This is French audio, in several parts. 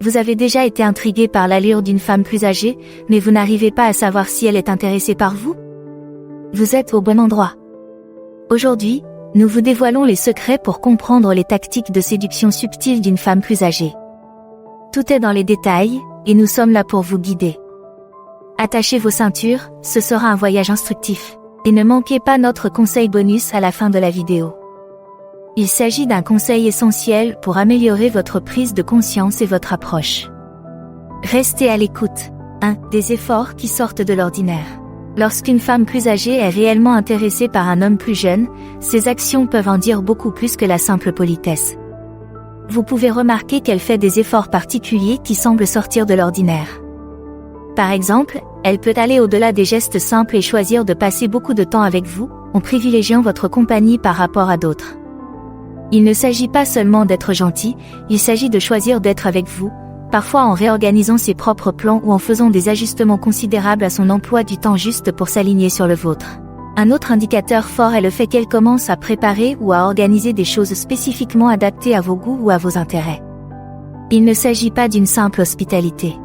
Vous avez déjà été intrigué par l'allure d'une femme plus âgée, mais vous n'arrivez pas à savoir si elle est intéressée par vous? Vous êtes au bon endroit. Aujourd'hui, nous vous dévoilons les secrets pour comprendre les tactiques de séduction subtiles d'une femme plus âgée. Tout est dans les détails, et nous sommes là pour vous guider. Attachez vos ceintures, ce sera un voyage instructif. Et ne manquez pas notre conseil bonus à la fin de la vidéo. Il s'agit d'un conseil essentiel pour améliorer votre prise de conscience et votre approche. Restez à l'écoute. 1. Des efforts qui sortent de l'ordinaire. Lorsqu'une femme plus âgée est réellement intéressée par un homme plus jeune, ses actions peuvent en dire beaucoup plus que la simple politesse. Vous pouvez remarquer qu'elle fait des efforts particuliers qui semblent sortir de l'ordinaire. Par exemple, elle peut aller au-delà des gestes simples et choisir de passer beaucoup de temps avec vous, en privilégiant votre compagnie par rapport à d'autres. Il ne s'agit pas seulement d'être gentil, il s'agit de choisir d'être avec vous, parfois en réorganisant ses propres plans ou en faisant des ajustements considérables à son emploi du temps juste pour s'aligner sur le vôtre. Un autre indicateur fort est le fait qu'elle commence à préparer ou à organiser des choses spécifiquement adaptées à vos goûts ou à vos intérêts. Il ne s'agit pas d'une simple hospitalité.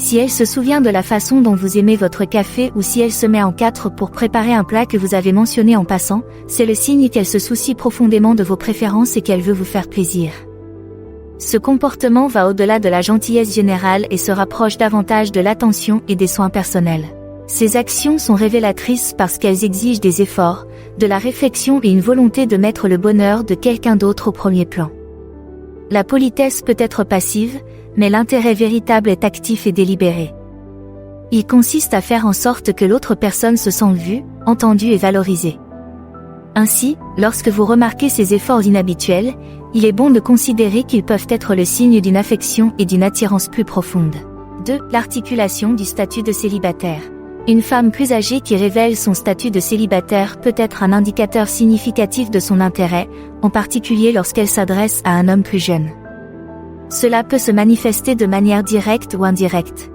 Si elle se souvient de la façon dont vous aimez votre café ou si elle se met en quatre pour préparer un plat que vous avez mentionné en passant, c'est le signe qu'elle se soucie profondément de vos préférences et qu'elle veut vous faire plaisir. Ce comportement va au-delà de la gentillesse générale et se rapproche davantage de l'attention et des soins personnels. Ces actions sont révélatrices parce qu'elles exigent des efforts, de la réflexion et une volonté de mettre le bonheur de quelqu'un d'autre au premier plan. La politesse peut être passive, mais l'intérêt véritable est actif et délibéré. Il consiste à faire en sorte que l'autre personne se sente vue, entendue et valorisée. Ainsi, lorsque vous remarquez ces efforts inhabituels, il est bon de considérer qu'ils peuvent être le signe d'une affection et d'une attirance plus profonde. 2. L'articulation du statut de célibataire. Une femme plus âgée qui révèle son statut de célibataire peut être un indicateur significatif de son intérêt, en particulier lorsqu'elle s'adresse à un homme plus jeune. Cela peut se manifester de manière directe ou indirecte.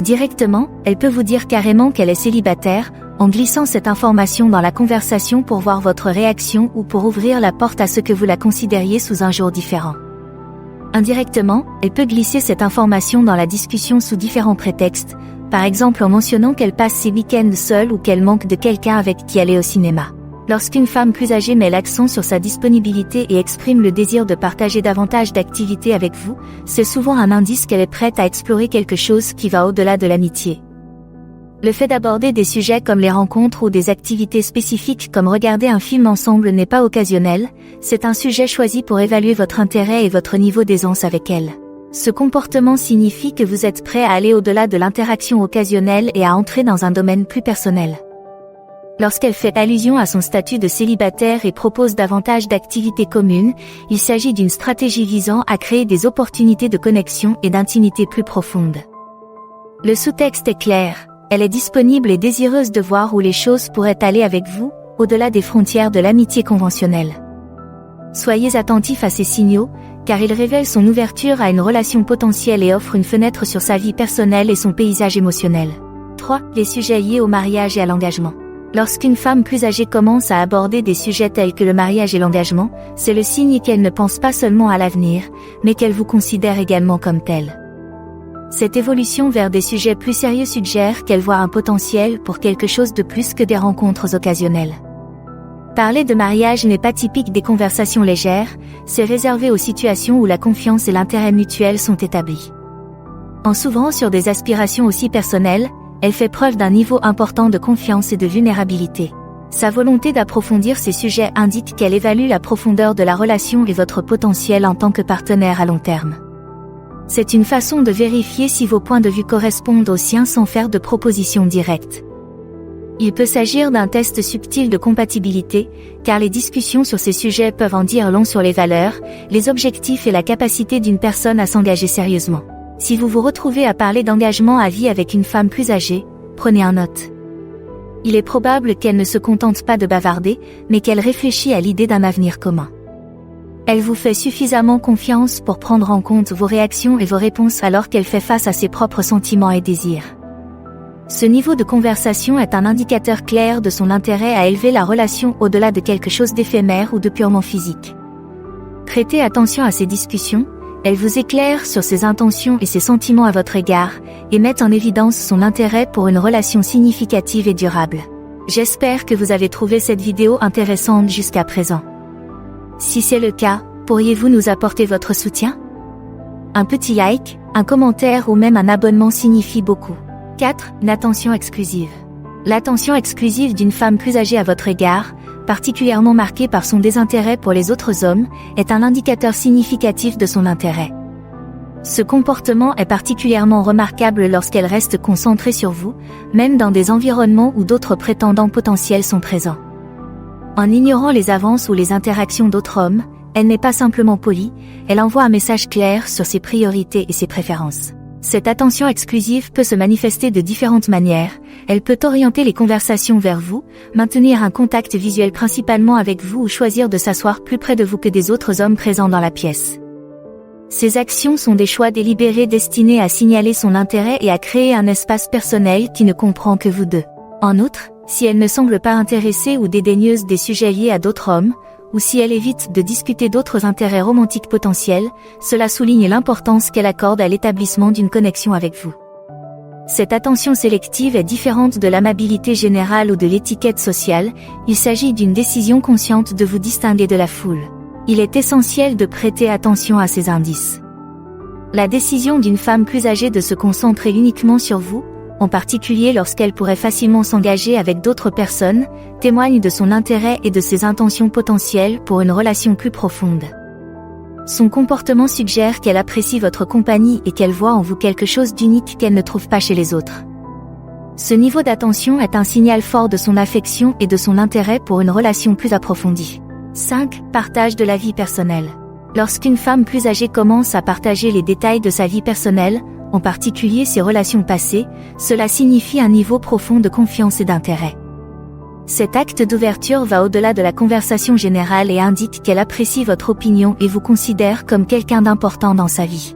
Directement, elle peut vous dire carrément qu'elle est célibataire, en glissant cette information dans la conversation pour voir votre réaction ou pour ouvrir la porte à ce que vous la considériez sous un jour différent. Indirectement, elle peut glisser cette information dans la discussion sous différents prétextes, par exemple en mentionnant qu'elle passe ses week-ends seule ou qu'elle manque de quelqu'un avec qui aller au cinéma. Lorsqu'une femme plus âgée met l'accent sur sa disponibilité et exprime le désir de partager davantage d'activités avec vous, c'est souvent un indice qu'elle est prête à explorer quelque chose qui va au-delà de l'amitié. Le fait d'aborder des sujets comme les rencontres ou des activités spécifiques comme regarder un film ensemble n'est pas occasionnel, c'est un sujet choisi pour évaluer votre intérêt et votre niveau d'aisance avec elle. Ce comportement signifie que vous êtes prêt à aller au-delà de l'interaction occasionnelle et à entrer dans un domaine plus personnel. Lorsqu'elle fait allusion à son statut de célibataire et propose davantage d'activités communes, il s'agit d'une stratégie visant à créer des opportunités de connexion et d'intimité plus profondes. Le sous-texte est clair, elle est disponible et désireuse de voir où les choses pourraient aller avec vous, au-delà des frontières de l'amitié conventionnelle. Soyez attentifs à ces signaux, car ils révèlent son ouverture à une relation potentielle et offrent une fenêtre sur sa vie personnelle et son paysage émotionnel. 3. Les sujets liés au mariage et à l'engagement. Lorsqu'une femme plus âgée commence à aborder des sujets tels que le mariage et l'engagement, c'est le signe qu'elle ne pense pas seulement à l'avenir, mais qu'elle vous considère également comme tel. Cette évolution vers des sujets plus sérieux suggère qu'elle voit un potentiel pour quelque chose de plus que des rencontres occasionnelles. Parler de mariage n'est pas typique des conversations légères, c'est réservé aux situations où la confiance et l'intérêt mutuel sont établis. En s'ouvrant sur des aspirations aussi personnelles, elle fait preuve d'un niveau important de confiance et de vulnérabilité. Sa volonté d'approfondir ces sujets indique qu'elle évalue la profondeur de la relation et votre potentiel en tant que partenaire à long terme. C'est une façon de vérifier si vos points de vue correspondent aux siens sans faire de propositions directes. Il peut s'agir d'un test subtil de compatibilité, car les discussions sur ces sujets peuvent en dire long sur les valeurs, les objectifs et la capacité d'une personne à s'engager sérieusement. Si vous vous retrouvez à parler d'engagement à vie avec une femme plus âgée, prenez en note. Il est probable qu'elle ne se contente pas de bavarder, mais qu'elle réfléchit à l'idée d'un avenir commun. Elle vous fait suffisamment confiance pour prendre en compte vos réactions et vos réponses alors qu'elle fait face à ses propres sentiments et désirs. Ce niveau de conversation est un indicateur clair de son intérêt à élever la relation au-delà de quelque chose d'éphémère ou de purement physique. Prêtez attention à ces discussions, Elles vous éclairent sur ses intentions et ses sentiments à votre égard, et mettent en évidence son intérêt pour une relation significative et durable. J'espère que vous avez trouvé cette vidéo intéressante jusqu'à présent. Si c'est le cas, pourriez-vous nous apporter votre soutien? Un petit like, un commentaire ou même un abonnement signifie beaucoup. 4. Une attention exclusive. L'attention exclusive d'une femme plus âgée à votre égard, particulièrement marquée par son désintérêt pour les autres hommes, est un indicateur significatif de son intérêt. Ce comportement est particulièrement remarquable lorsqu'elle reste concentrée sur vous, même dans des environnements où d'autres prétendants potentiels sont présents. En ignorant les avances ou les interactions d'autres hommes, elle n'est pas simplement polie, elle envoie un message clair sur ses priorités et ses préférences. Cette attention exclusive peut se manifester de différentes manières. Elle peut orienter les conversations vers vous, maintenir un contact visuel principalement avec vous ou choisir de s'asseoir plus près de vous que des autres hommes présents dans la pièce. Ces actions sont des choix délibérés destinés à signaler son intérêt et à créer un espace personnel qui ne comprend que vous deux. En outre, si elle ne semble pas intéressée ou dédaigneuse des sujets liés à d'autres hommes, ou si elle évite de discuter d'autres intérêts romantiques potentiels, cela souligne l'importance qu'elle accorde à l'établissement d'une connexion avec vous. Cette attention sélective est différente de l'amabilité générale ou de l'étiquette sociale, il s'agit d'une décision consciente de vous distinguer de la foule. Il est essentiel de prêter attention à ces indices. La décision d'une femme plus âgée de se concentrer uniquement sur vous, en particulier lorsqu'elle pourrait facilement s'engager avec d'autres personnes, témoigne de son intérêt et de ses intentions potentielles pour une relation plus profonde. Son comportement suggère qu'elle apprécie votre compagnie et qu'elle voit en vous quelque chose d'unique qu'elle ne trouve pas chez les autres. Ce niveau d'attention est un signal fort de son affection et de son intérêt pour une relation plus approfondie. 5. Partage de la vie personnelle. Lorsqu'une femme plus âgée commence à partager les détails de sa vie personnelle, en particulier ses relations passées, cela signifie un niveau profond de confiance et d'intérêt. Cet acte d'ouverture va au-delà de la conversation générale et indique qu'elle apprécie votre opinion et vous considère comme quelqu'un d'important dans sa vie.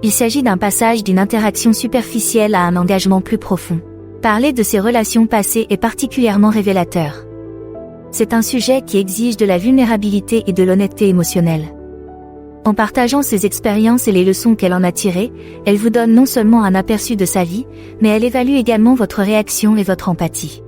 Il s'agit d'un passage d'une interaction superficielle à un engagement plus profond. Parler de ses relations passées est particulièrement révélateur. C'est un sujet qui exige de la vulnérabilité et de l'honnêteté émotionnelle. En partageant ses expériences et les leçons qu'elle en a tirées, elle vous donne non seulement un aperçu de sa vie, mais elle évalue également votre réaction et votre empathie.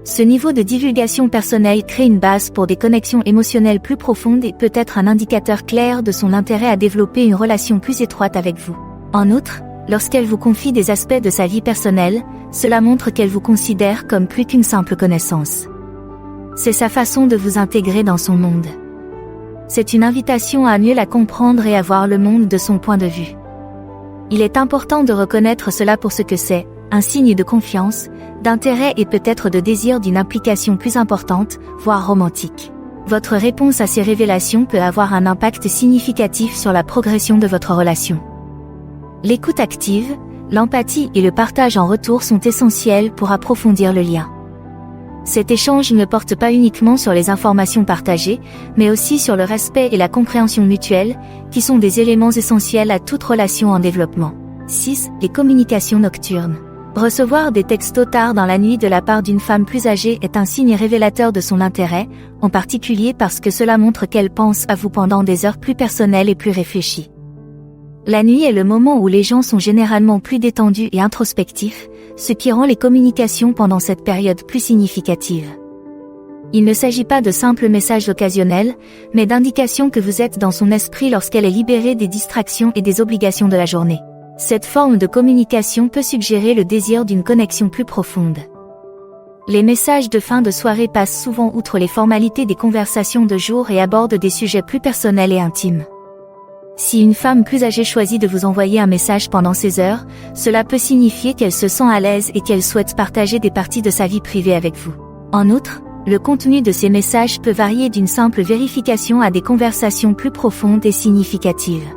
Ce niveau de divulgation personnelle crée une base pour des connexions émotionnelles plus profondes et peut être un indicateur clair de son intérêt à développer une relation plus étroite avec vous. En outre, lorsqu'elle vous confie des aspects de sa vie personnelle, cela montre qu'elle vous considère comme plus qu'une simple connaissance. C'est sa façon de vous intégrer dans son monde. C'est une invitation à mieux la comprendre et à voir le monde de son point de vue. Il est important de reconnaître cela pour ce que c'est, un signe de confiance, d'intérêt et peut-être de désir d'une implication plus importante, voire romantique. Votre réponse à ces révélations peut avoir un impact significatif sur la progression de votre relation. L'écoute active, l'empathie et le partage en retour sont essentiels pour approfondir le lien. Cet échange ne porte pas uniquement sur les informations partagées, mais aussi sur le respect et la compréhension mutuelle, qui sont des éléments essentiels à toute relation en développement. 6. Les communications nocturnes. Recevoir des textos tard dans la nuit de la part d'une femme plus âgée est un signe révélateur de son intérêt, en particulier parce que cela montre qu'elle pense à vous pendant des heures plus personnelles et plus réfléchies. La nuit est le moment où les gens sont généralement plus détendus et introspectifs, ce qui rend les communications pendant cette période plus significatives. Il ne s'agit pas de simples messages occasionnels, mais d'indications que vous êtes dans son esprit lorsqu'elle est libérée des distractions et des obligations de la journée. Cette forme de communication peut suggérer le désir d'une connexion plus profonde. Les messages de fin de soirée passent souvent outre les formalités des conversations de jour et abordent des sujets plus personnels et intimes. Si une femme plus âgée choisit de vous envoyer un message pendant ces heures, cela peut signifier qu'elle se sent à l'aise et qu'elle souhaite partager des parties de sa vie privée avec vous. En outre, le contenu de ces messages peut varier d'une simple vérification à des conversations plus profondes et significatives.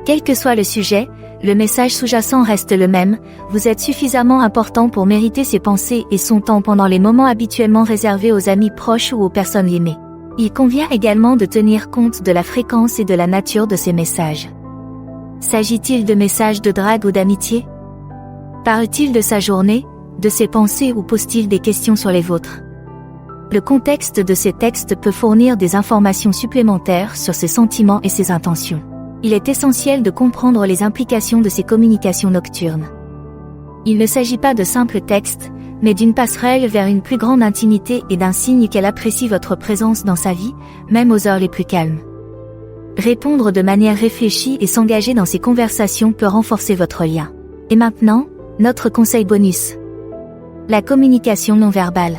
Quel que soit le sujet, le message sous-jacent reste le même, vous êtes suffisamment important pour mériter ses pensées et son temps pendant les moments habituellement réservés aux amis proches ou aux personnes aimées. Il convient également de tenir compte de la fréquence et de la nature de ces messages. S'agit-il de messages de drague ou d'amitié? Parle-t-il de sa journée, de ses pensées ou pose-t-il des questions sur les vôtres? Le contexte de ces textes peut fournir des informations supplémentaires sur ses sentiments et ses intentions. Il est essentiel de comprendre les implications de ces communications nocturnes. Il ne s'agit pas de simples textes, mais d'une passerelle vers une plus grande intimité et d'un signe qu'elle apprécie votre présence dans sa vie, même aux heures les plus calmes. Répondre de manière réfléchie et s'engager dans ces conversations peut renforcer votre lien. Et maintenant, notre conseil bonus. La communication non verbale.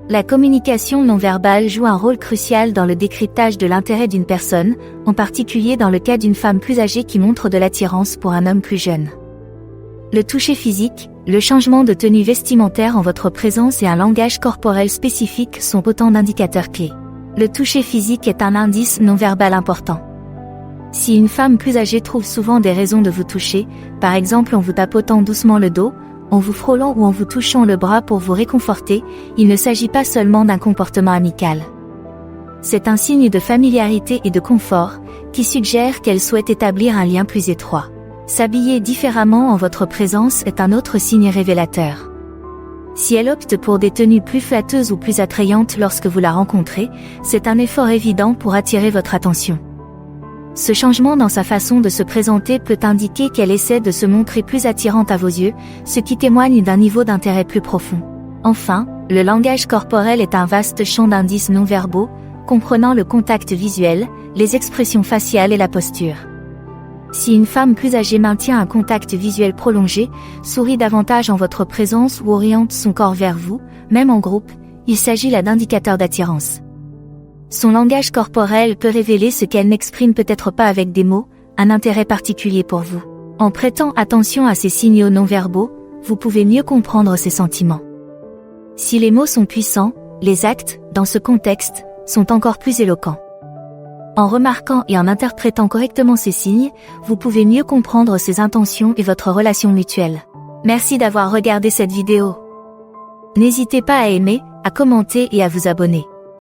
La communication non verbale joue un rôle crucial dans le décryptage de l'intérêt d'une personne, en particulier dans le cas d'une femme plus âgée qui montre de l'attirance pour un homme plus jeune. Le toucher physique, le changement de tenue vestimentaire en votre présence et un langage corporel spécifique sont autant d'indicateurs clés. Le toucher physique est un indice non verbal important. Si une femme plus âgée trouve souvent des raisons de vous toucher, par exemple en vous tapotant doucement le dos, en vous frôlant ou en vous touchant le bras pour vous réconforter, il ne s'agit pas seulement d'un comportement amical. C'est un signe de familiarité et de confort, qui suggère qu'elle souhaite établir un lien plus étroit. S'habiller différemment en votre présence est un autre signe révélateur. Si elle opte pour des tenues plus flatteuses ou plus attrayantes lorsque vous la rencontrez, c'est un effort évident pour attirer votre attention. Ce changement dans sa façon de se présenter peut indiquer qu'elle essaie de se montrer plus attirante à vos yeux, ce qui témoigne d'un niveau d'intérêt plus profond. Enfin, le langage corporel est un vaste champ d'indices non verbaux, comprenant le contact visuel, les expressions faciales et la posture. Si une femme plus âgée maintient un contact visuel prolongé, sourit davantage en votre présence ou oriente son corps vers vous, même en groupe, il s'agit là d'indicateurs d'attirance. Son langage corporel peut révéler ce qu'elle n'exprime peut-être pas avec des mots, un intérêt particulier pour vous. En prêtant attention à ces signaux non verbaux, vous pouvez mieux comprendre ses sentiments. Si les mots sont puissants, les actes, dans ce contexte, sont encore plus éloquents. En remarquant et en interprétant correctement ces signes, vous pouvez mieux comprendre ses intentions et votre relation mutuelle. Merci d'avoir regardé cette vidéo. N'hésitez pas à aimer, à commenter et à vous abonner.